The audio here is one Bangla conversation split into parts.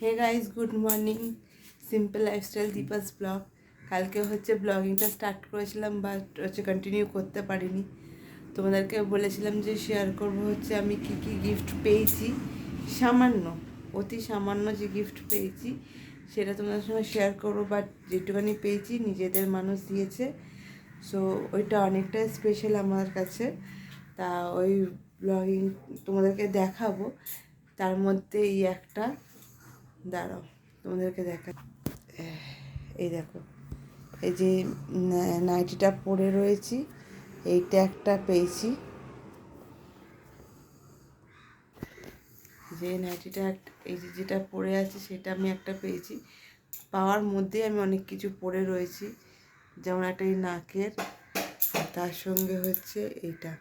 হে guys, good morning. Simple lifestyle Deepa's blog. কালকে ব্লগিংটা স্টার্ট করেছিলাম, বাট কন্টিনিউ করতে পারিনি। তোমাদেরকে বলেছিলাম যে শেয়ার করব আমি কি কি গিফট পেয়েছি। সামান্য, অতি সামান্য যে গিফট পেয়েছি সেটা তোমাদের সঙ্গে শেয়ার করবো। বাট যেটুখানি পেয়েছি নিজেদের মানুষ দিয়েছে, সো ওইটা অনেকটাই স্পেশাল আমার কাছে। তা ওই ব্লগিং তোমাদেরকে দেখাবো। তার মধ্যে এই একটা, দাঁড়াও তোমাদেরকে দেখা, এই দেখো, এই যে নাইটিটা পরে রয়েছি, এইটা একটা পেয়েছি। যে নাইটিটা এই যে যেটা পরে আছে সেটা আমি একটা পেয়েছি। পাওয়ার মধ্যে আমি অনেক কিছু পরে রয়েছি, যেমন একটা এই নাকের, তার সঙ্গে এইটা,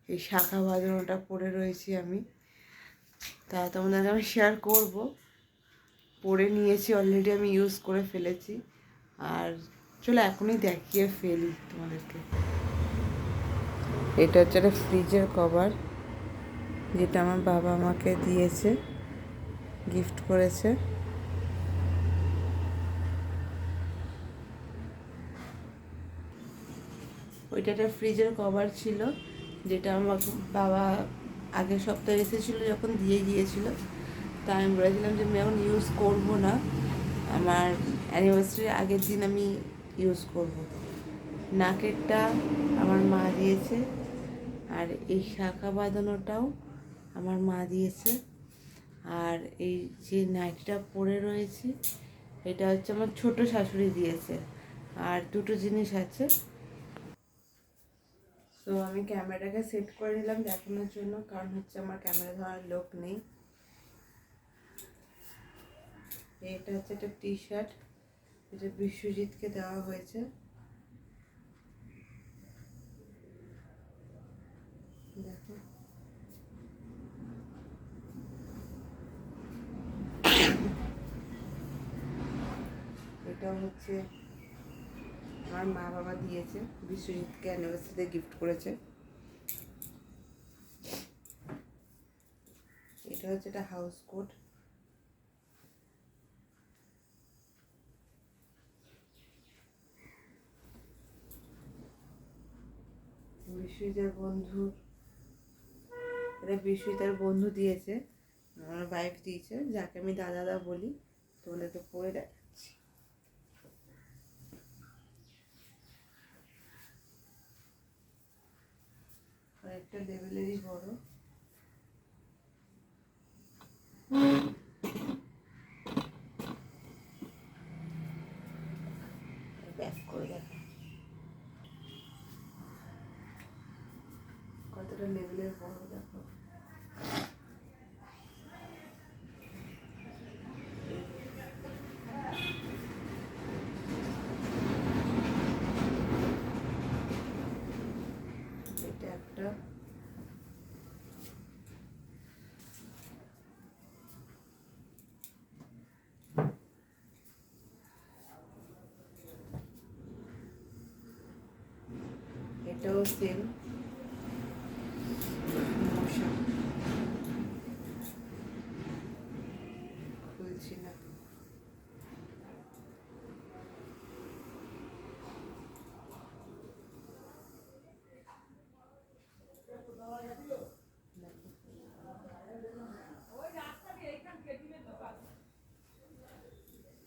এই শাখা বাঁধানোটা পরে রয়েছি আমি। তা তোমাদেরকে আমি শেয়ার করব। পরে নিয়েছি অলরেডি, আমি ইউজ করে ফেলেছি। আর চলো এখনই দেখিয়ে ফেলি তোমাদেরকে। এটা একটা ফ্রিজের কভার, যেটা আমার বাবা আমাকে দিয়েছে, গিফট করেছে। ওইটা একটা ফ্রিজের কভার ছিল, যেটা আমার বাবা আগের সপ্তাহে এসেছিলো যখন দিয়ে গিয়েছিল। তা আমি বলেছিলাম যে আমি এখন ইউজ করবো না, আমার অ্যানিভার্সারির আগের দিন আমি ইউজ করব। নাকেরটা আমার মা দিয়েছে, আর এই শাখা বাঁধানোটাও আমার মা দিয়েছে। আর এই যে নাইটিটা পরে রয়েছি, এটা আমার ছোট শাশুড়ি দিয়েছে। আর দুটো জিনিস আছে। তো আমি ক্যামেরাটাকে সেট করে নিলাম দেখানোর জন্য, কারণ আমার ক্যামেরা ধরার লোক নেই। এটা একটা টি শার্ট, এটা বিশ্বজিৎকে দেওয়া হয়েছে। দেখো, এটাও আমার মা বাবা দিয়েছে, বিশ্বজিৎকে অ্যানিভার্সারিতে গিফট করেছে। এটা একটা হাউস কোট, বিশ্বজিতের বন্ধু, এটা বিশ্বজিতের বন্ধু দিয়েছে, আমার ওয়াইফ দিয়েছে, যাকে আমি দাদা বলি। তোমাদেরকে পরে দেখাচ্ছি। একটা লেভেলেরই বড়। ব্যাক করে দেখো কতটা লেভেলের বড়, দেখো। এটা একটা, এটাও সেম। খুলছি না।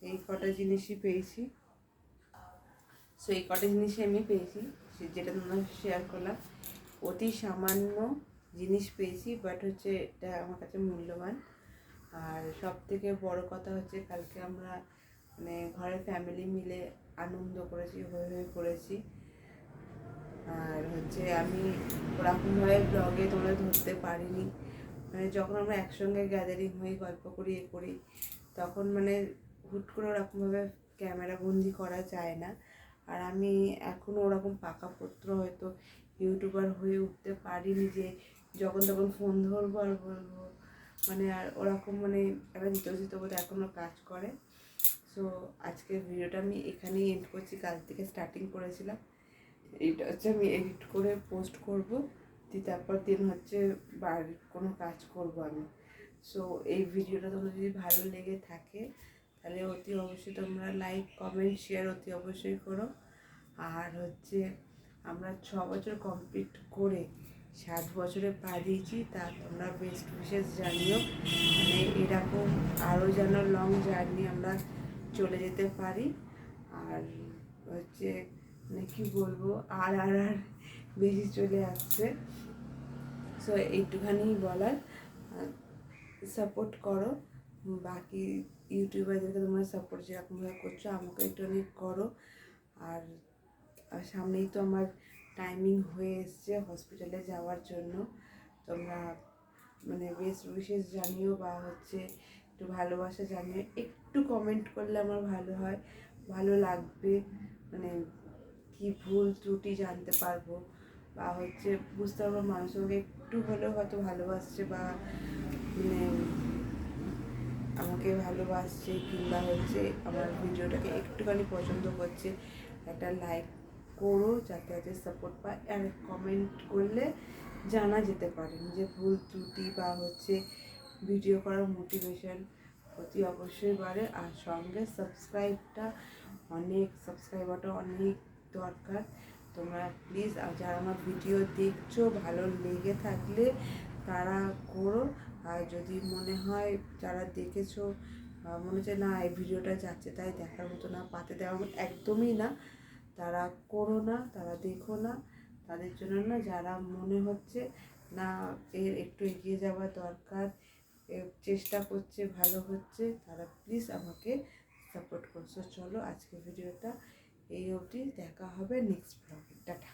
এই কটা জিনিসই পেয়েছি। সো এই কটা জিনিসই আমি পেয়েছি, যেটা তোমরা শেয়ার করলাম। অতি সামান্য জিনিস পেয়েছি, বাট এটা আমার কাছে মূল্যবান। আর সব থেকে বড় কথা কালকে আমরা ঘরের ফ্যামিলি মিলে আনন্দ করেছি, হয়ে হয়ে করেছি। আর আমি ওরকমভাবে ব্লগে তোমরা ধরতে পারিনি। যখন আমরা একসঙ্গে গ্যাদারিং হই, গল্প করি, করি, তখন হুট করে ওরকমভাবে ক্যামেরা বন্দি করা যায় না। আর আমি এখনও ওরকম পাকাপোক্ত হয়তো ইউটিউবার হয়ে উঠতে পারিনি যে যখন তখন ফোন ধরবো আর বলবো, আর ওরকম একটা জিত বোধ এখনও কাজ করে। সো আজকের ভিডিওটা আমি এখানেই এন্ড করছি। কাল থেকে স্টার্টিং করেছিলাম, এইটা আমি এডিট করে পোস্ট করব, তারপর দিন হচ্ছে বাড়ির কোনো কাজ করবো আমি। সো এই ভিডিওটা তোমার যদি ভালো লেগে থাকে তাহলে অতি অবশ্যই তোমরা লাইক কমেন্ট শেয়ার অতি অবশ্যই করো। আর হচ্ছে আমরা 6 বছর কমপ্লিট করে 7 বছরে পা দিয়েছি, তা তোমরা বেস্ট উইশেস জানিও, মানে এরকম আরও যেন লং জার্নি আমরা চলে যেতে পারি। আর হচ্ছে মানে কী বলবো, আর বেশি চলে আসছে। সো এইটুখানি বলার, সাপোর্ট করো, বাকি ইউটিউবারদেরকে তোমরা সাপোর্ট যেরকমভাবে করছো আমাকে একটুখানি করো। আর সামনেই তো আমার টাইমিং হয়ে এসছে হসপিটালে যাওয়ার জন্য। তোমরা মানে বেস্ট উইশেস জানিও বা হচ্ছে একটু ভালোবাসা জানিও, একটু কমেন্ট করলে আমার ভালো হয়, ভালো লাগবে, মানে কি ভুল ত্রুটি জানতে পারবো বা হচ্ছে বুঝতে পারবো মানুষ আমাকে একটু হলেও হয়তো ভালোবাসছে বা মানে আমাকে ভালোবাসছে কিংবা হচ্ছে আমার ভিডিওটাকে একটুখানি পছন্দ করছে। একটা লাইক করো যাতে যাতে সাপোর্ট পায়, আর কমেন্ট করলে জানা যেতে পারে যে ভুল ত্রুটি বা হচ্ছে ভিডিও করার মোটিভেশন অতি অবশ্যই বাড়ে। আর সঙ্গে সাবস্ক্রাইবারটা অনেক দরকার। তোমরা প্লিজ যারা আমার ভিডিও দেখছো ভালো লেগে থাকলে তারা করো। আর যদি মনে হয় যারা দেখেছো মনে হচ্ছে না এই ভিডিওটা যাচ্ছে তাই দেখার মতো না, পাতে দেওয়ার মতো একদমই না, তারা করো না, তারা দেখো না। তাদের জন্য না, যারা মনে হচ্ছে না এর একটু এগিয়ে যাওয়া দরকার, চেষ্টা করছে, ভালো হচ্ছে, তারা প্লিজ আমাকে সাপোর্ট করছো। চলো আজকে ভিডিওটা এই অবধি, দেখা হবে নেক্সট ব্লগে। টাটা।